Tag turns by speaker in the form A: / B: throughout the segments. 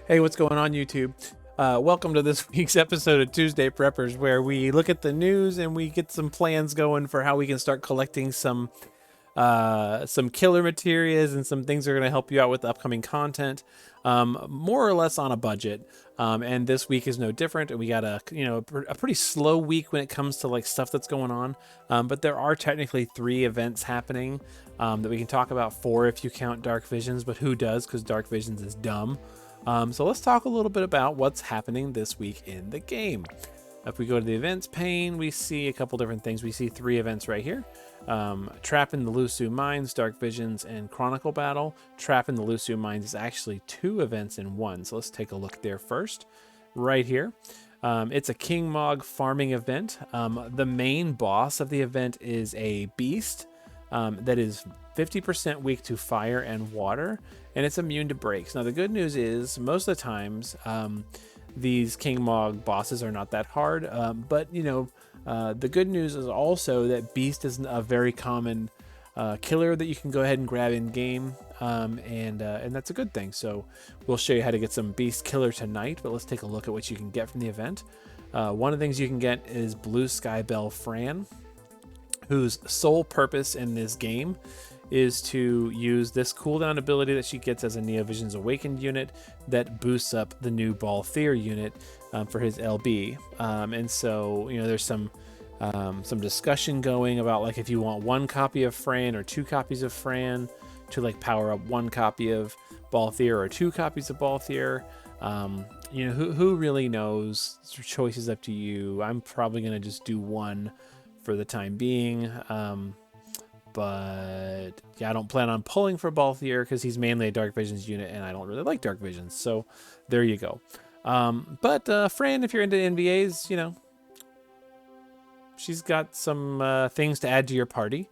A: Hey, what's going on, YouTube? Welcome to this week's episode of Tuesday Preppers, where we look at the news and we get some plans going for how we can start collecting some killer materials and some things that are going to help you out with upcoming content, more or less on a budget. And this week is no different. And we got a pretty slow week when it comes to like stuff that's going on. But there are technically 3 events happening that we can talk about. 4 if you count Dark Visions, but who does? Because Dark Visions is dumb. So let's talk a little bit about what's happening this week in the game. If we go to the events pane, we see a couple different things. We see 3 events right here. Trap in the Lusu Mines, Dark Visions, and Chronicle Battle. Trap in the Lusu Mines is actually 2 events in one. So let's take a look there first. Right here. It's a King Mog farming event. The main boss of the event is a beast that is 50% weak to fire and water, and it's immune to breaks. Now, the good news is most of the times these King Mog bosses are not that hard, but the good news is also that Beast is a very common killer that you can go ahead and grab in game, and that's a good thing. So we'll show you how to get some Beast Killer tonight, but let's take a look at what you can get from the event. One of the things you can get is Blue Sky Bell Fran, whose sole purpose in this game is to use this cooldown ability that she gets as a Neovision's Awakened unit that boosts up the new Balthier unit for his LB. And so, there's some discussion going about like if you want 1 copy of Fran or 2 copies of Fran to like power up 1 copy of Balthier or 2 copies of Balthier. Who really knows? Choice is up to you. I'm probably going to just do 1 for the time being. But yeah, I don't plan on pulling for Balthier because he's mainly a Dark Visions unit and I don't really like Dark Visions. So there you go. But Fran, if you're into NVAs, she's got some things to add to your party,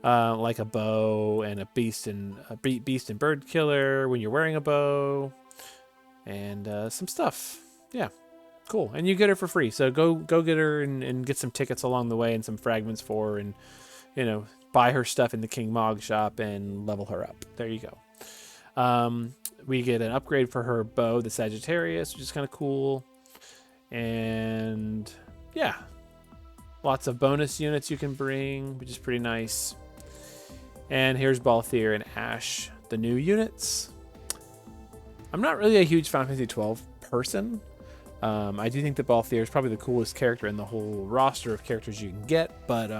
A: like a bow and a beast and bird killer when you're wearing a bow, and some stuff. Yeah, cool. And you get her for free. So go get her and get some tickets along the way and some fragments for her, and buy her stuff in the King Mog shop and level her up. There you go. We get an upgrade for her bow, the Sagittarius, which is kind of cool. And yeah, lots of bonus units you can bring, which is pretty nice. And here's Balthier and Ash, the new units. I'm not really a huge Final Fantasy 12 person. I do think that Balthier is probably the coolest character in the whole roster of characters you can get, but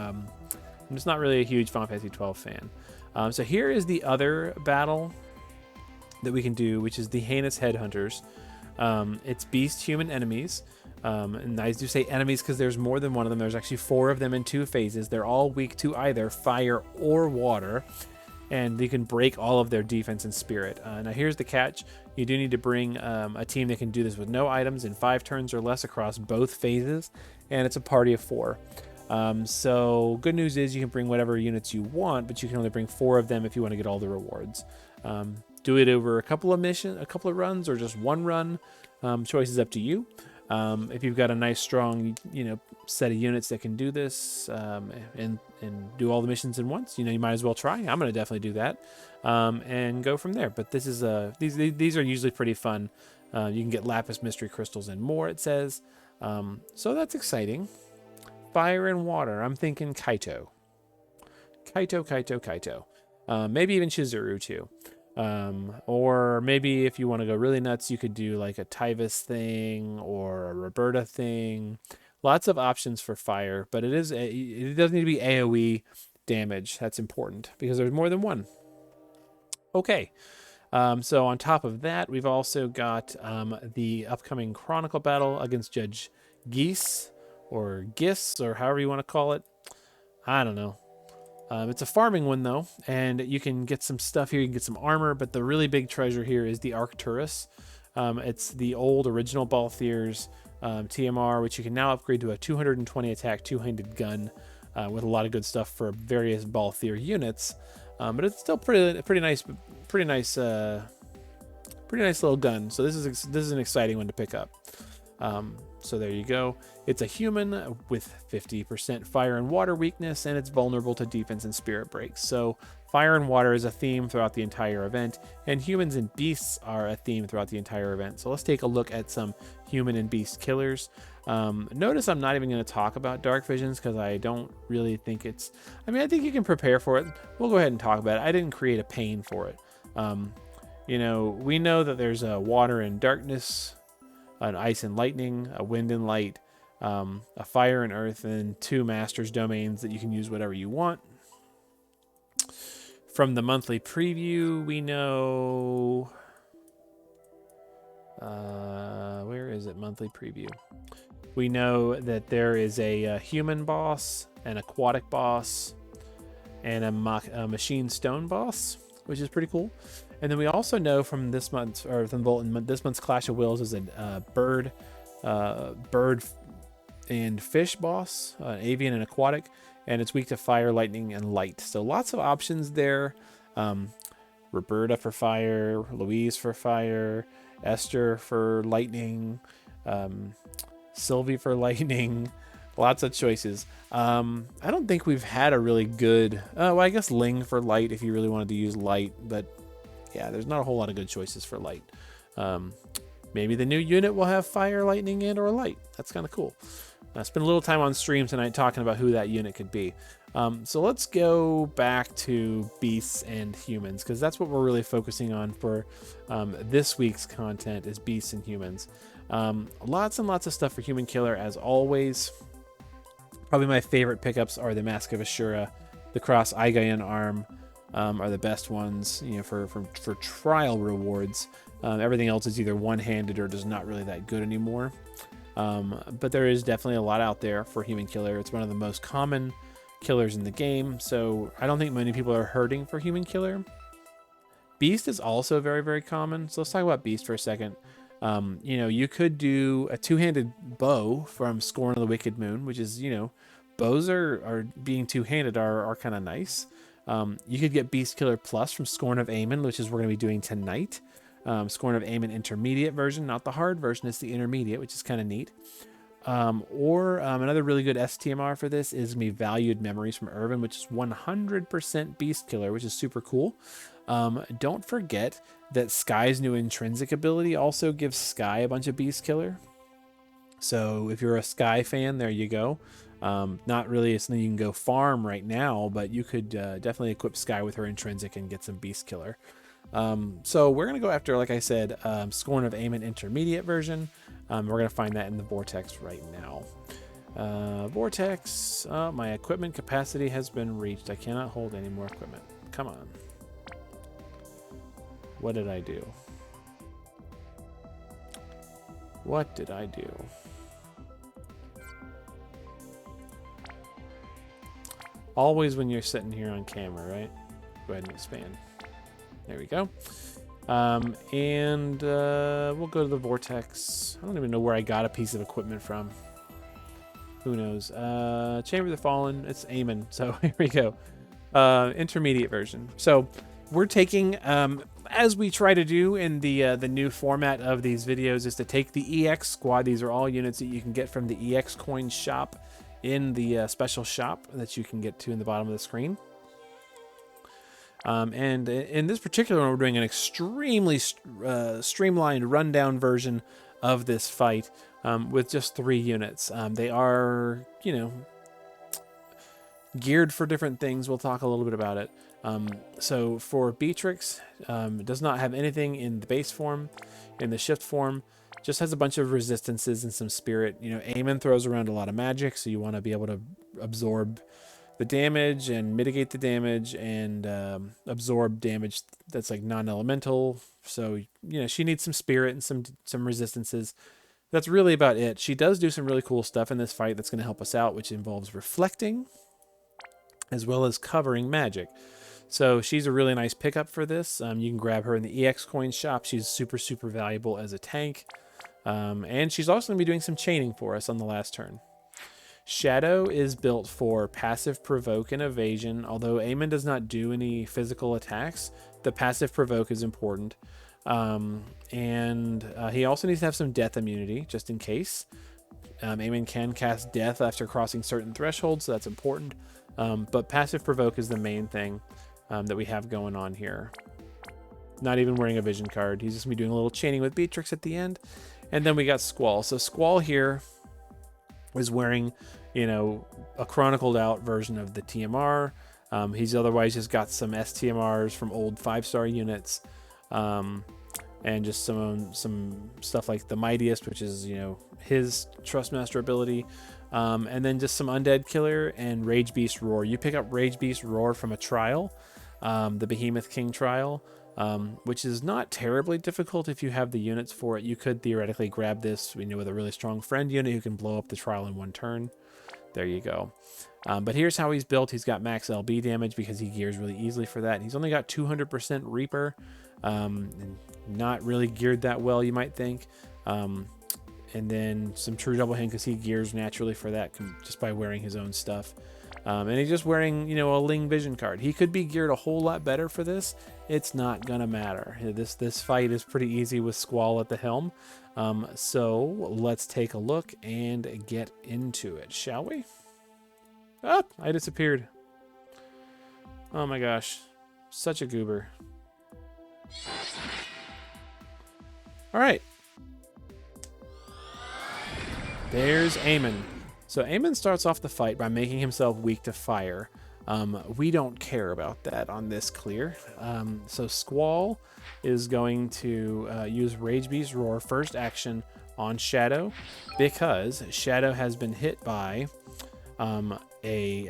A: I'm just not really a huge Final Fantasy 12 fan. So here is the other battle that we can do, which is the Heinous Headhunters. It's beast human enemies. And I do say enemies because there's more than one of them. There's actually 4 of them in 2 phases. They're all weak to either fire or water, and you can break all of their defense and spirit. Now here's the catch. You do need to bring a team that can do this with no items in 5 turns or less across both phases, and it's a party of 4. So good news is you can bring whatever units you want, but you can only bring 4 of them if you want to get all the rewards. Do it over a couple of runs, or just 1 run. Choice is up to you. If you've got a nice strong set of units that can do this and do all the missions in once, you might as well try. I'm going to definitely do that and go from there. But this is these are usually pretty fun. You can get Lapis mystery crystals and more, it says. So that's exciting. Fire and water. I'm thinking Kaito. Maybe even Chizuru too. Or maybe if you want to go really nuts, you could do like a Tyvis thing or a Roberta thing. Lots of options for fire, but it doesn't need to be AoE damage. That's important because there's more than one. Okay. So on top of that, we've also got the upcoming Chronicle battle against Judge Geese or Gis or however you want to call it. I don't know. It's a farming one though, and you can get some stuff here. You can get some armor, but the really big treasure here is the Arcturus. It's the old original Balthier's TMR, which you can now upgrade to a 220 attack two-handed gun with a lot of good stuff for various Balthier units. But it's still pretty nice little gun. So this is an exciting one to pick up. So there you go. It's a human with 50% fire and water weakness, and it's vulnerable to defense and spirit breaks. So Fire and water is a theme throughout the entire event, and humans and beasts are a theme throughout the entire event. So let's take a look at some human and beast killers. Notice I'm not even going to talk about dark visions because I don't really think it's... I mean, I think you can prepare for it. We'll go ahead and talk about it. I didn't create a pain for it. You know, we know that there's a water and darkness, an ice and lightning, a wind and light, a fire and earth, and 2 master's domains that you can use whatever you want. From the monthly preview, we know... where is it? Monthly preview. We know that there is a human boss, an aquatic boss, and a machine stone boss, which is pretty cool. And then we also know from this month's, or from this month's Clash of Wills is a bird and fish boss, avian and aquatic, and it's weak to fire, lightning, and light. So lots of options there. Roberta for fire, Louise for fire, Esther for lightning, Sylvie for lightning. Lots of choices. I don't think we've had a really good... well, I guess Ling for light if you really wanted to use light, but yeah, there's not a whole lot of good choices for light. Maybe the new unit will have fire, lightning, and or light. That's kind of cool. I spent a little time on stream tonight talking about who that unit could be. So let's go back to beasts and humans, because that's what we're really focusing on for this week's content is beasts and humans. Lots and lots of stuff for human killer as always. Probably my favorite pickups are the Mask of Ashura, the Cross Aigayan arm are the best ones, you know, for trial rewards. Everything else is either one-handed or just not really that good anymore. But there is definitely a lot out there for human killer. It's one of the most common killers in the game, so I don't think many people are hurting for human killer. Beast is also very, very common. So let's talk about Beast for a second. You know, you could do a 2-handed bow from Scorn of the Wicked Moon, which is, you know, bows are being 2-handed are kind of nice. You could get Beast Killer Plus from Scorn of Aemon, which is what we're going to be doing tonight. Scorn of Aemon intermediate version, not the hard version, it's the intermediate, which is kind of neat. Another really good STMR for this is me Valued Memories from Irvin, which is 100% Beast Killer, which is super cool. Don't forget that Sky's new intrinsic ability also gives Sky a bunch of Beast Killer. So if you're a Sky fan, there you go. Not really something you can go farm right now, but you could definitely equip Sky with her intrinsic and get some Beast Killer. So we're going to go after, like I said, Scorn of Aemon intermediate version. We're going to find that in the Vortex right now. Vortex, my equipment capacity has been reached. I cannot hold any more equipment. Come on. What did I do? What did I do? Always when you're sitting here on camera, right? Go ahead and expand. There we go. We'll go to the Vortex. I don't even know where I got a piece of equipment from. Who knows? Chamber of the Fallen. It's Aemon. So here we go. Intermediate version. So we're taking, as we try to do in the new format of these videos, is to take the EX squad. These are all units that you can get from the EX coin shop in the special shop that you can get to in the bottom of the screen. And in this particular one, we're doing an extremely streamlined rundown version of this fight with just 3 units. They are, you know, geared for different things. We'll talk a little bit about it. So for Beatrix, it does not have anything in the base form, in the shift form. Just has a bunch of resistances and some spirit. You know, Aemon throws around a lot of magic, so you want to be able to absorb the damage and mitigate the damage and absorb damage that's like non-elemental. So, you know, she needs some spirit and some resistances. That's really about it. She does do some really cool stuff in this fight that's going to help us out, which involves reflecting as well as covering magic. So she's a really nice pickup for this. You can grab her in the EX coin shop. She's super, super valuable as a tank. And she's also going to be doing some chaining for us on the last turn. Shadow is built for passive provoke and evasion. Although Aemon does not do any physical attacks, the passive provoke is important. He also needs to have some death immunity, just in case. Aemon can cast death after crossing certain thresholds, so that's important. But passive provoke is the main thing. that we have going on here. Not even wearing a vision card. He's just going to be doing a little chaining with Beatrix at the end. And then we got Squall. So Squall here is wearing, you know, a chronicled out version of the TMR. He's otherwise just got some STMRs from old 5-star units. And just some stuff like the Mightiest, which is, you know, his Trustmaster ability. And then just some Undead Killer and Rage Beast Roar. You pick up Rage Beast Roar from a trial, the Behemoth King trial, which is not terribly difficult if you have the units for it. You could theoretically grab this, you know, with a really strong friend unit who can blow up the trial in 1 turn. There you go. But here's how he's built. He's got max LB damage because he gears really easily for that. He's only got 200% Reaper, and not really geared that well, you might think. And then some true double hand because he gears naturally for that just by wearing his own stuff. And he's just wearing, you know, a Ling Vision card. He could be geared a whole lot better for this. It's not gonna matter. This fight is pretty easy with Squall at the helm. So let's take a look and get into it, shall we? Oh, I disappeared. Oh my gosh, such a goober. All right. There's Aemon. So Aemon starts off the fight by making himself weak to fire. We don't care about that on this clear. So Squall is going to use Rage Beast Roar first action on Shadow because Shadow has been hit by a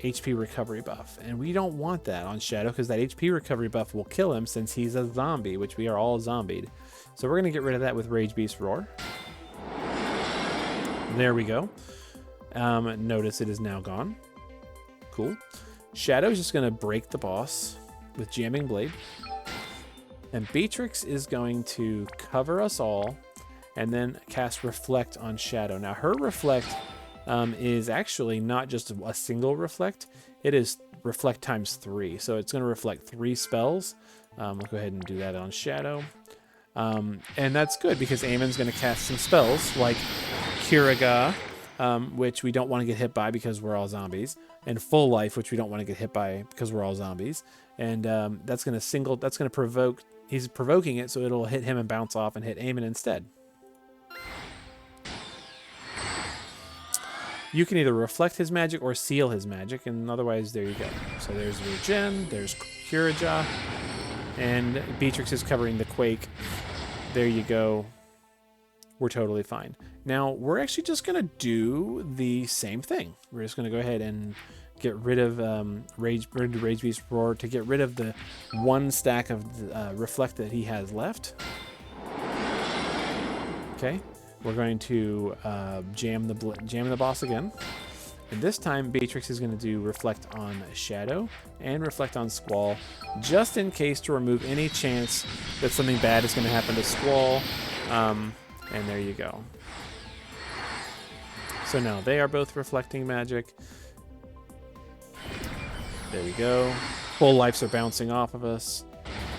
A: HP recovery buff. And we don't want that on Shadow because that HP recovery buff will kill him since he's a zombie, which we are all zombied. So we're going to get rid of that with Rage Beast Roar. There we go. Notice it is now gone. Cool. Shadow is just going to break the boss with Jamming Blade. And Beatrix is going to cover us all and then cast Reflect on Shadow. Now her Reflect is actually not just a single Reflect. It is Reflect times 3. So it's going to reflect 3 spells. We'll go ahead and do that on Shadow. And that's good because Aemon's going to cast some spells like Kiraga, which we don't want to get hit by because we're all zombies, and Full Life, which we don't want to get hit by because we're all zombies. And that's going to provoke, he's provoking it, so it'll hit him and bounce off and hit Aemon instead. You can either reflect his magic or seal his magic, and otherwise, there you go. So there's Regen, there's Kiraja, and Beatrix is covering the Quake. There you go. We're totally fine. Now, we're actually just going to do the same thing. We're just going to go ahead and get rid of Rage Beast Roar to get rid of the 1 stack of Reflect that he has left. Okay. We're going to jam the boss again. And this time, Beatrix is going to do Reflect on Shadow and Reflect on Squall, just in case to remove any chance that something bad is going to happen to Squall. And there you go. So now they are both reflecting magic. There we go. Full lives are bouncing off of us.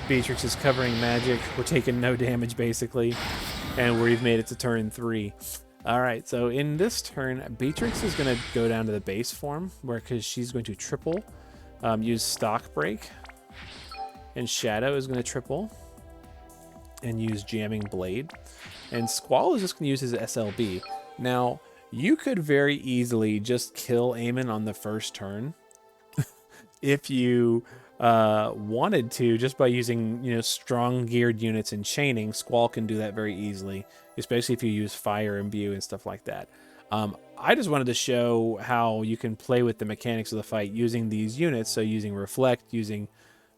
A: Beatrix is covering magic. We're taking no damage, basically. And we've made it to turn 3. All right, so in this turn, Beatrix is going to go down to the base form, because she's going to triple, use Stock Break. And Shadow is going to triple and use Jamming Blade. And Squall is just going to use his SLB. Now, you could very easily just kill Aemon on the first turn if you wanted to, just by using, you know, strong geared units and chaining. Squall can do that very easily, especially if you use Fire Imbue and stuff like that. I just wanted to show how you can play with the mechanics of the fight using these units, so using Reflect, using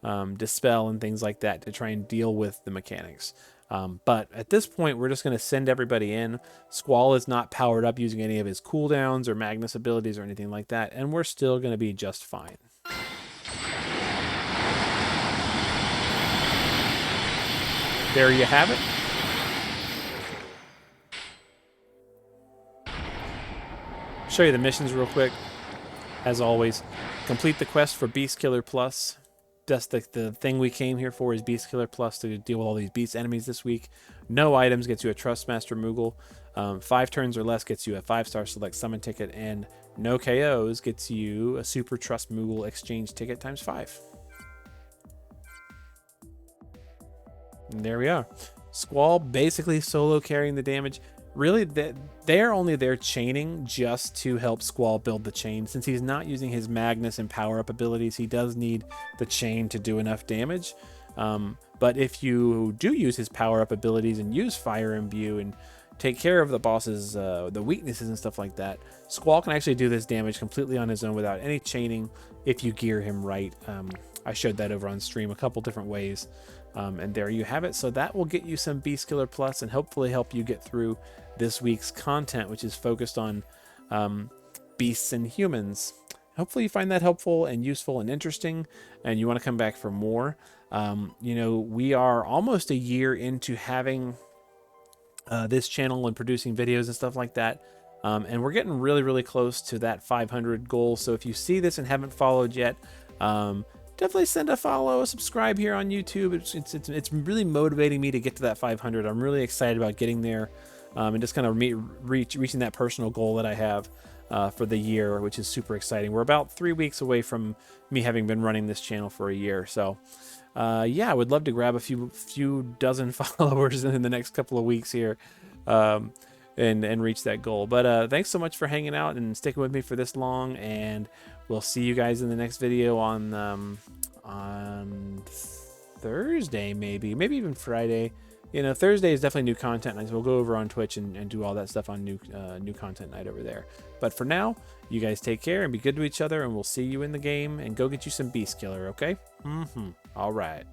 A: Dispel and things like that to try and deal with the mechanics. But at this point, we're just going to send everybody in. Squall is not powered up using any of his cooldowns or Magnus abilities or anything like that, and we're still going to be just fine. There you have it. Show you the missions real quick. As always, complete the quest for Beast Killer Plus. That's the thing we came here for, is Beast Killer Plus, to deal with all these beast enemies this week. No items gets you a Trustmaster Moogle. 5 turns or less gets you a 5-star select summon ticket, and no KOs gets you a Super Trust Moogle exchange ticket ×5. And there we are. Squall basically solo carrying the damage. Really, they're only there chaining just to help Squall build the chain. Since he's not using his Magnus and power-up abilities, he does need the chain to do enough damage. But if you do use his power-up abilities and use Fire Imbue and take care of the boss's the weaknesses and stuff like that, Squall can actually do this damage completely on his own without any chaining if you gear him right. I showed that over on stream a couple different ways. And there you have it. So that will get you some Beast Killer Plus and hopefully help you get through this week's content, which is focused on beasts and humans. Hopefully you find that helpful and useful and interesting, and you want to come back for more. You know, we are almost a year into having this channel and producing videos and stuff like that. And we're getting really, really close to that 500 goal. So if you see this and haven't followed yet, definitely send a follow, a subscribe here on YouTube. It's really motivating me to get to that 500. I'm really excited about getting there, and just kind of reaching that personal goal that I have for the year, which is super exciting. We're about 3 weeks away from me having been running this channel for a year. So yeah, I would love to grab a few dozen followers in the next couple of weeks here, and reach that goal. But thanks so much for hanging out and sticking with me for this long, and we'll see you guys in the next video on Thursday, maybe even Friday. You know, Thursday is definitely new content night, so we'll go over on Twitch and do all that stuff on new content night over there. But for now, you guys take care and be good to each other, and we'll see you in the game, and go get you some Beast Killer, okay? All right.